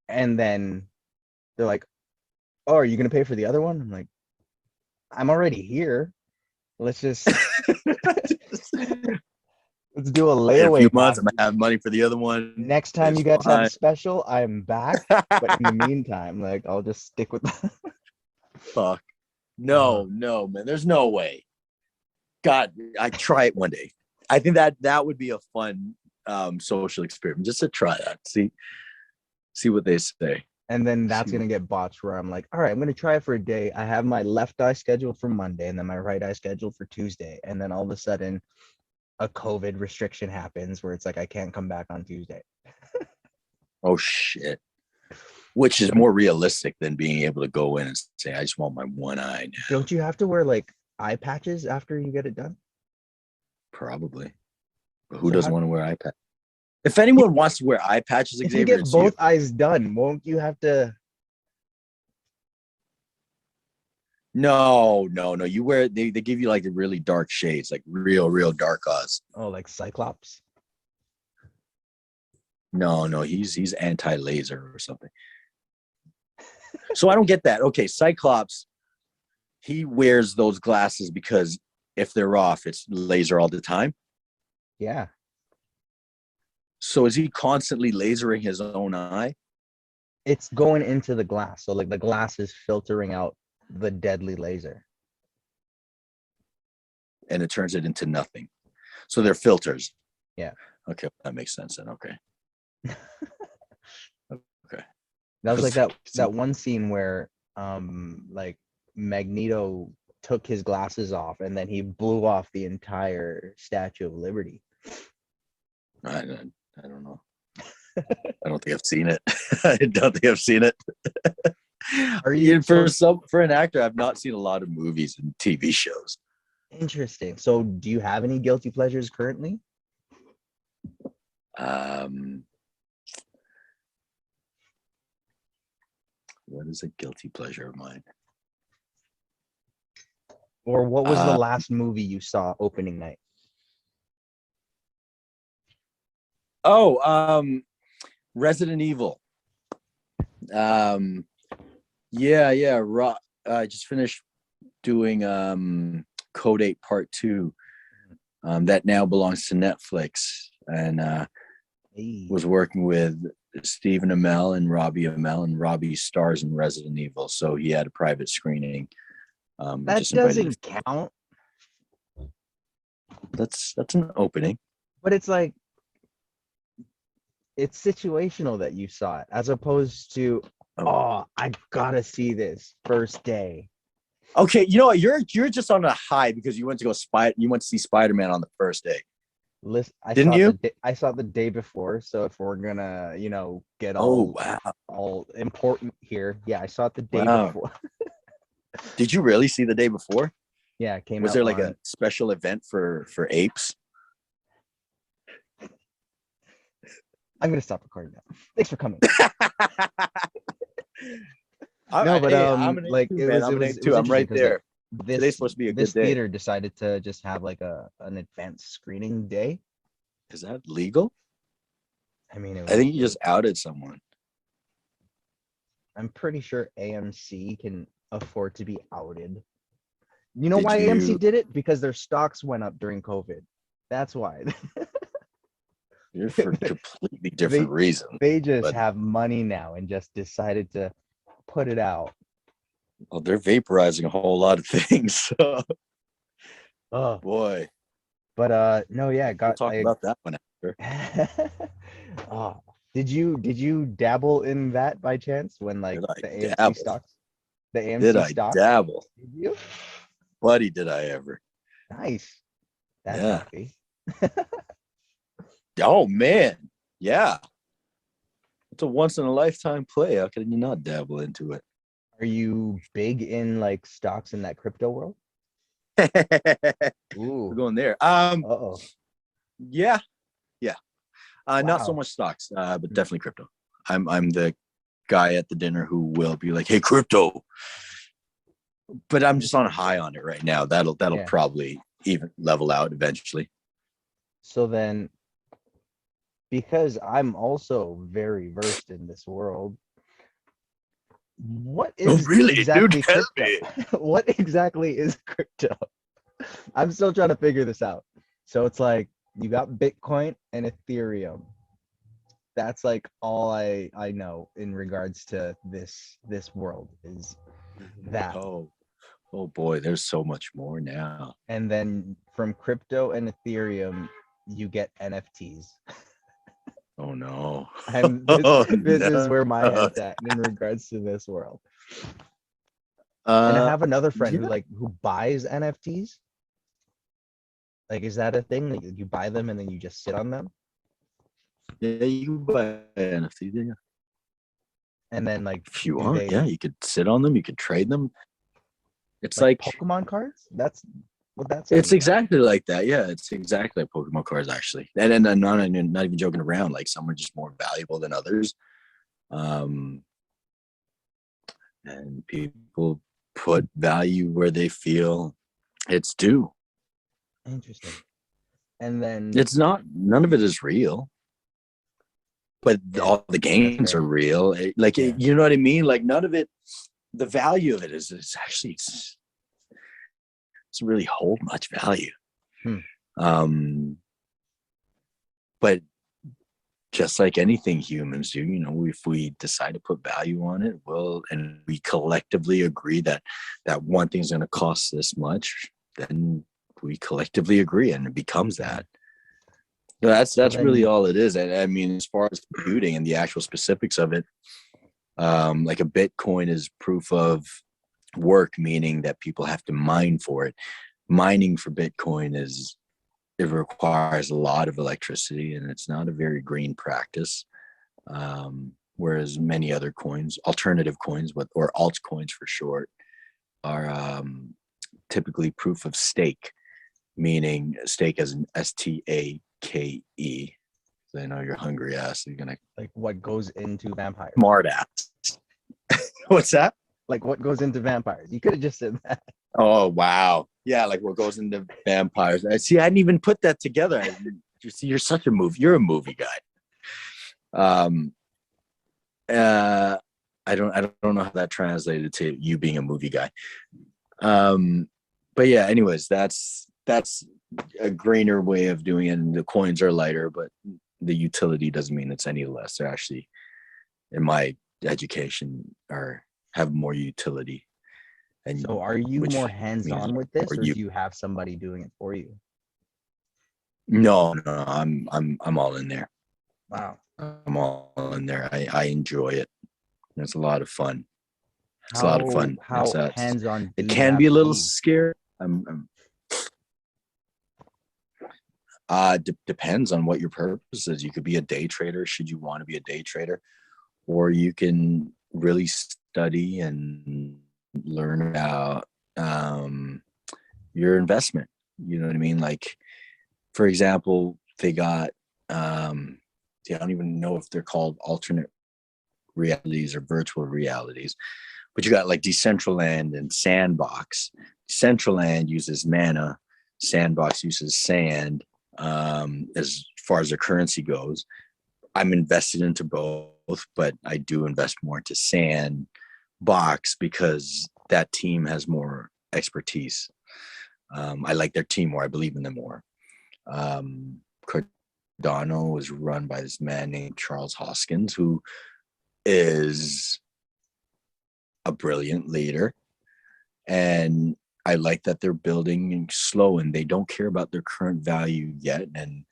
and then they're like, oh, are you gonna pay for the other one? I'm like, I'm already here. Let's just let's do a layaway. In a few months, I'm gonna have money for the other one. Next time you guys have a special, I'm back. But in the meantime, like I'll just stick with that. Fuck. No, man. There's no way. God, I try it one day. I think that would be a fun social experiment, just to try that. See what they say. And then that's gonna get botched, where I'm like, all right, I'm gonna try it for a day. I have my left eye scheduled for Monday, and then my right eye scheduled for Tuesday, and then all of a sudden a COVID restriction happens where it's like I can't come back on Tuesday. Oh shit. Which is more realistic than being able to go in and say, I just want my one eye now. Don't you have to wear like eye patches after you get it done? Probably. But who doesn't want to wear eye patches? If anyone wants to wear eye patches, if you get both eyes done, won't you have to? No. You wear they give you like the really dark shades, like real dark eyes. Oh, like Cyclops? No, he's anti-laser or something. So I don't get that. Okay, Cyclops, he wears those glasses because if they're off, it's laser all the time. Yeah. So is he constantly lasering his own eye? It's going into the glass. So like the glass is filtering out the deadly laser. And it turns it into nothing. So they're filters. Yeah. Okay, that makes sense then. Okay. Okay. That was like that one scene where like Magneto took his glasses off and then he blew off the entire Statue of Liberty. I don't know. I don't think I've seen it. I don't think I've seen it. Are you for an actor? I've not seen a lot of movies and TV shows. Interesting. So, do you have any guilty pleasures currently? What is a guilty pleasure of mine? Or what was the last movie you saw opening night? Resident Evil. I just finished doing Code 8 Part 2. That now belongs to Netflix, and was working with Stephen Amell and Robbie Amell, and Robbie stars in Resident Evil, so he had a private screening. That doesn't count. That's an opening, but it's like, it's situational that you saw it, as opposed to, oh, I gotta see this first day. Okay, you know what? You're just on a high because you went to see Spider-Man on the first day. Listen, I saw it the day before. So if we're gonna, get all important here, yeah, I saw it the day before. Did you really see the day before? Yeah, it came Was out. there like a special event for apes? I'm gonna stop recording now. Thanks for coming. I'm right there. Today's supposed to be a good this day. theater decided to just have like an advanced screening day. Is that legal? I mean, I think you just outed someone. I'm pretty sure AMC can afford to be outed. You know why AMC did it? Because their stocks went up during COVID. That's why. You're for completely different reasons. They just have money now and just decided to put it out. Well, they're vaporizing a whole lot of things. So. Oh boy. But no, yeah, we'll talk about that one after. Did you dabble in that by chance when like the AMC stocks? The AMC stocks? Did I dabble? Did you? Buddy, did I ever? Nice. That's healthy. Oh man, yeah. It's a once in a lifetime play. How can you not dabble into it? Are you big in like stocks in that crypto world? We're going there. Yeah. Not so much stocks, but definitely crypto. I'm the guy at the dinner who will be like, "Hey, crypto," but I'm just on a high on it right now. That'll probably even level out eventually. So then, because I'm also very versed in this world, what is exactly crypto? What exactly is crypto? I'm still trying to figure this out. So it's like you got Bitcoin and Ethereum. That's like all I know in regards to this world is that. Oh boy, there's so much more now. And then from crypto and Ethereum, you get NFTs. Oh no. This is where my head's at in regards to this world. And I have another friend who buys NFTs. Like, is that a thing? Like, you buy them and then you just sit on them? Yeah, you buy NFTs, yeah. And then like, if you want, you could sit on them, you could trade them. It's like Pokemon cards? That's what that's. It's exactly like that. Yeah, it's exactly like Pokemon cards actually. And I'm not even joking around. Like some are just more valuable than others. And people put value where they feel it's due. Interesting. And then it's none of it is real. But all the games are real. You know what I mean? Like none of it, the value of it is actually it's doesn't really hold much value. But just like anything humans do, if we decide to put value on it, and we collectively agree that one thing is going to cost this much, then we collectively agree and it becomes that. That's really all it is. And I mean, as far as computing and the actual specifics of it, like a Bitcoin is proof of work, meaning that people have to mine for it. Mining for Bitcoin it requires a lot of electricity and it's not a very green practice. Whereas many other coins, alternative coins, or altcoins for short, are typically proof of stake, meaning stake as an STAKE. I know you're hungry ass. You're gonna like what goes into vampires. Smart ass. What's that? Like what goes into vampires? You could have just said that. Oh wow. Yeah, like what goes into vampires. I see. I didn't even put that together. You see, you're such a movie. You're a movie guy. Um. I don't know how that translated to you being a movie guy. But yeah. Anyways, that's a greener way of doing it. And the coins are lighter, but the utility doesn't mean it's any less. They're actually, in my education, have more utility. And So are you more hands-on with this, or you. do you have somebody doing it for you? No, I'm all in there. Wow. I'm all in there. I enjoy it. It's a lot of fun. It's a lot of How fun. how hands-on do It you can have be a to little be? scary. Depends on what your purpose is. You could be a day trader, should you want to be a day trader, or you can really study and learn about your investment. You know what I mean? Like, for example, they got I don't even know if they're called alternate realities or virtual realities, but you got like Decentraland and Sandbox. Decentraland uses mana, Sandbox uses sand. As far as their currency goes, I'm invested into both, but I do invest more into Sandbox because that team has more expertise. I like their team more. I believe in them more. Cardano was run by this man named Charles Hoskins, who is a brilliant leader. And I like that they're building slow and they don't care about their current value yet. And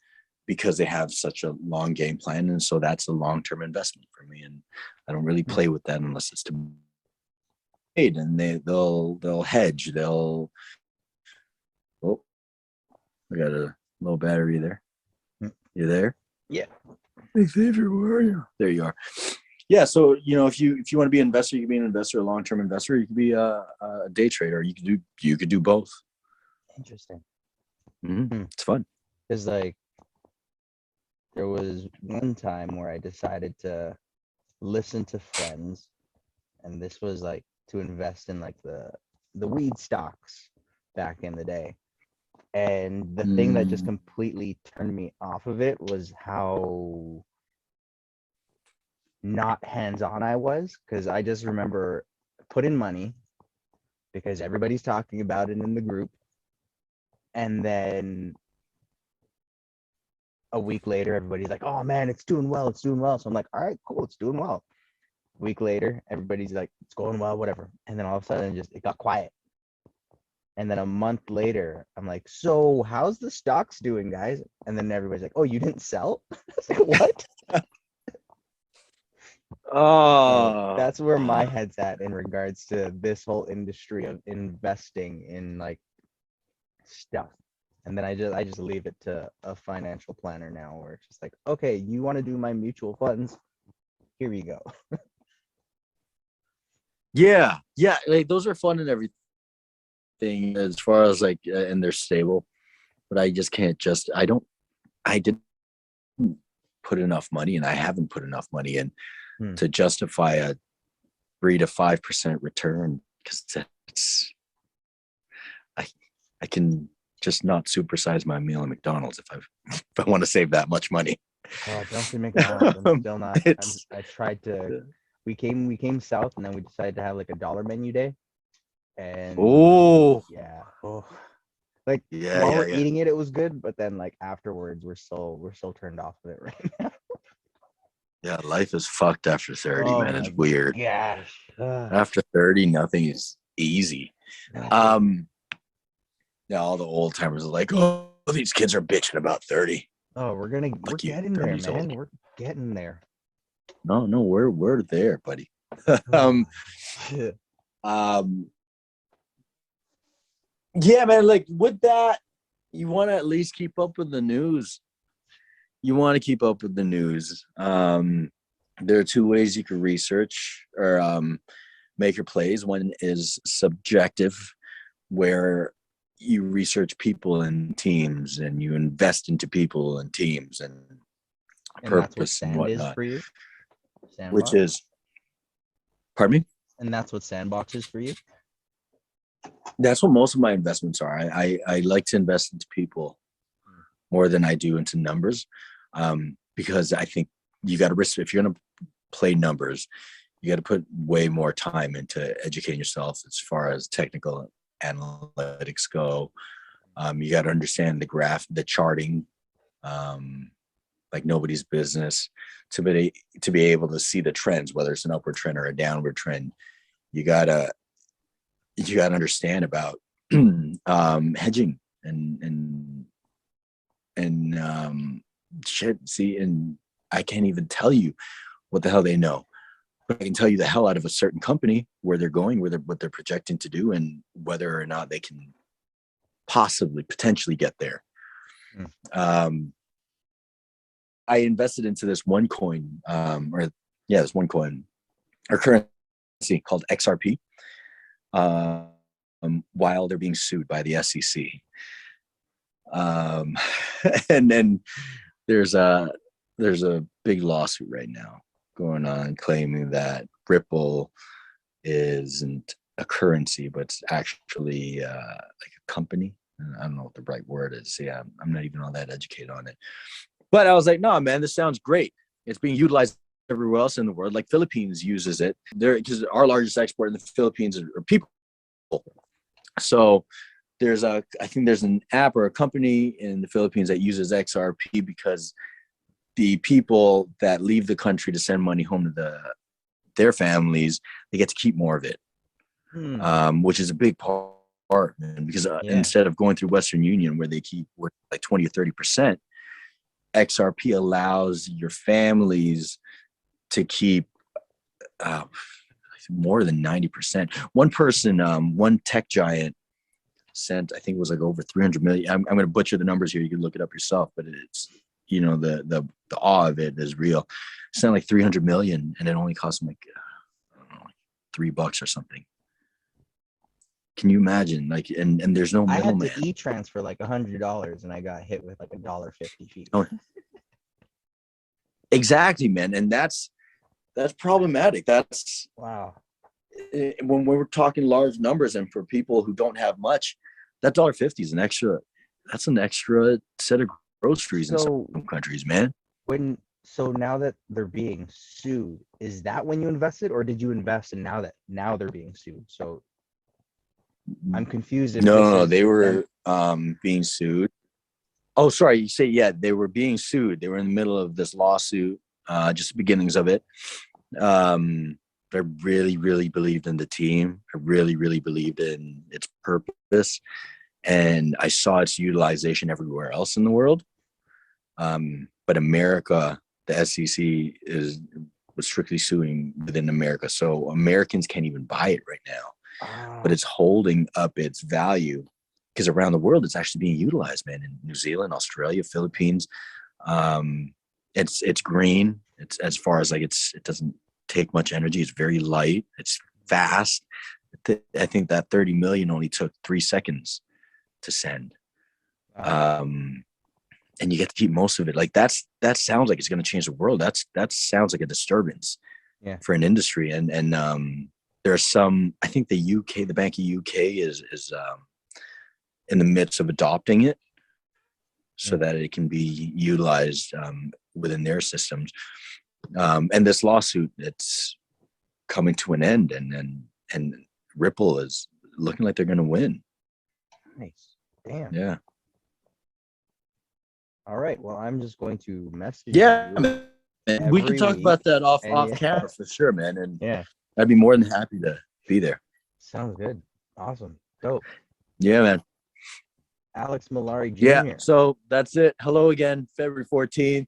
because they have such a long game plan. And so that's a long-term investment for me. And I don't really play with that unless it's to trade. And they'll hedge. Oh, I got a low battery there. You there? Yeah. Hey, Xavier, where are you? There you are. Yeah, so if you want to be an investor, you can be an investor, a long-term investor. You could be a day trader. You could do both. Interesting. It's fun. Because like there was one time where I decided to listen to friends, and this was like to invest in like the weed stocks back in the day. And the thing that just completely turned me off of it was how not hands-on I was, because I just remember put in money because everybody's talking about it in the group, and then a week later everybody's like, oh man, it's doing well, so I'm like, all right, cool, it's doing well. A week later everybody's like, it's going well, whatever, and then all of a sudden it got quiet. And then a month later I'm like, so how's the stocks doing, guys? And then everybody's like, oh, you didn't sell? I was like, what? So that's where my head's at in regards to this whole industry of investing in like stuff. And then I just leave it to a financial planner now, where it's just like, okay, you want to do my mutual funds? Here you go. Yeah, like those are fun and everything as far as like, and they're stable. But I just can't I didn't put enough money, and I haven't put enough money in to justify a 3 to 5% return, because I can just not supersize my meal at McDonald's if I want to save that much money. Oh, don't say McDonald's. I'm still not. I tried to. We came south, and then we decided to have like a dollar menu day. And yeah, like while we're eating it, it was good, but then like afterwards, we're still turned off of it right now. Yeah, life is fucked after 30, man. It's weird. Gosh. After 30, nothing is easy. Yeah, all the old timers are like, oh, these kids are bitching about 30. Oh, we're getting there, man. We're getting there. No, we're there, buddy. Yeah, man, like with that, you want to at least keep up with the news. There are two ways you can research or make your plays. One is subjective, where you research people and teams, and you invest into people and teams and purpose and whatnot. Is for you? Sandbox? Which is, pardon me? And that's what Sandbox is for you? That's what most of my investments are. I like to invest into people more than I do into numbers, because I think you got to risk. If you're going to play numbers, you got to put way more time into educating yourself as far as technical analytics go. You got to understand the charting, like nobody's business, to be able to see the trends, whether it's an upward trend or a downward trend. You gotta understand about hedging and shit. See, and I can't even tell you what the hell they know, but I can tell you the hell out of a certain company, where they're going, what they're projecting to do, and whether or not they can potentially get there. I invested into this one coin, this one coin or currency called XRP, while they're being sued by the SEC. And then there's a big lawsuit right now going on claiming that Ripple isn't a currency, but it's actually like a company. I don't know what the right word is. Yeah, I'm not even all that educated on it. But I was like, no, man, this sounds great. It's being utilized everywhere else in the world. Like Philippines uses it. Because our largest export in the Philippines are people. So I think there's an app or a company in the Philippines that uses XRP because the people that leave the country to send money home to their families, they get to keep more of it, which is a big part, man, because instead of going through Western Union where they keep like 20 or 30%, XRP allows your families to keep more than 90%. One person, one tech giant sent, I think it was like over 300 million. I'm going to butcher the numbers here. You can look it up yourself, but it's, the awe of it is real. Sent like 300 million and it only cost them like, I don't know, like $3 or something. Can you imagine? Like, and there's no middleman. I had to e-transfer like $100 and I got hit with like $1.50 fee. Oh, exactly, man. And that's problematic. That's wow. When we're talking large numbers, and for people who don't have much, that $1.50 is an extra set of groceries in some countries, man. So now that they're being sued, is that when you invested, or did you invest and now they're being sued? So I'm confused. No, they were being sued. Oh, sorry. You say, yeah, they were being sued. They were in the middle of this lawsuit, just the beginnings of it. I really, really believed in the team. I really, really believed in its purpose. And I saw its utilization everywhere else in the world. But America, the SEC was strictly suing within America. So Americans can't even buy it right now. But it's holding up its value because around the world, it's actually being utilized, man. In New Zealand, Australia, Philippines. It's green. It's as far as like it doesn't take much energy. It's very light. It's fast. I think that 30 million only took 3 seconds to send. And you get to keep most of it. Like that sounds like it's going to change the world. That sounds like a disturbance for an industry. And there are some, I think the Bank of UK is in the midst of adopting it so that it can be utilized within their systems. And this lawsuit, it's coming to an end, and Ripple is looking like they're going to win. Nice. Damn. Yeah. All right. Well, I'm just going to message you. Man. We can talk about that off camera for sure, man. And I'd be more than happy to be there. Sounds good. Awesome. Dope. Yeah, man. Alex Mallari Jr. Yeah. So that's it. Hello again. February 14th.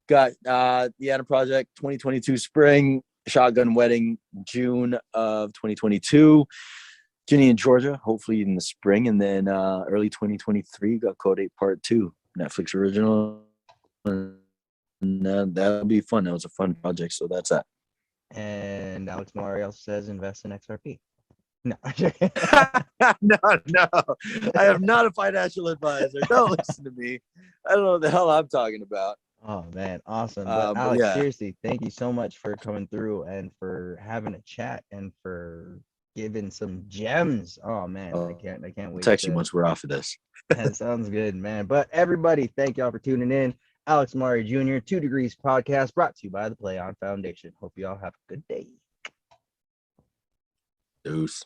Got the Adam Project 2022 spring, shotgun wedding June of 2022. Ginny in Georgia, hopefully in the spring, and then early 2023 got Code 8 Part 2, Netflix original. And that'll be fun. That was a fun project, so that's that. And Alex Mallari also says invest in XRP. No. No. I am not a financial advisor. Don't listen to me. I don't know what the hell I'm talking about. Oh man, awesome. But Alex, seriously, thank you so much for coming through and for having a chat and for giving some gems. Oh man, I can't I'll wait. text you once we're off of this. That sounds good, man. But everybody, thank y'all for tuning in. Alex Mallari Jr., 2 Degrees Podcast, brought to you by the Play On Foundation. Hope y'all have a good day. Deuce.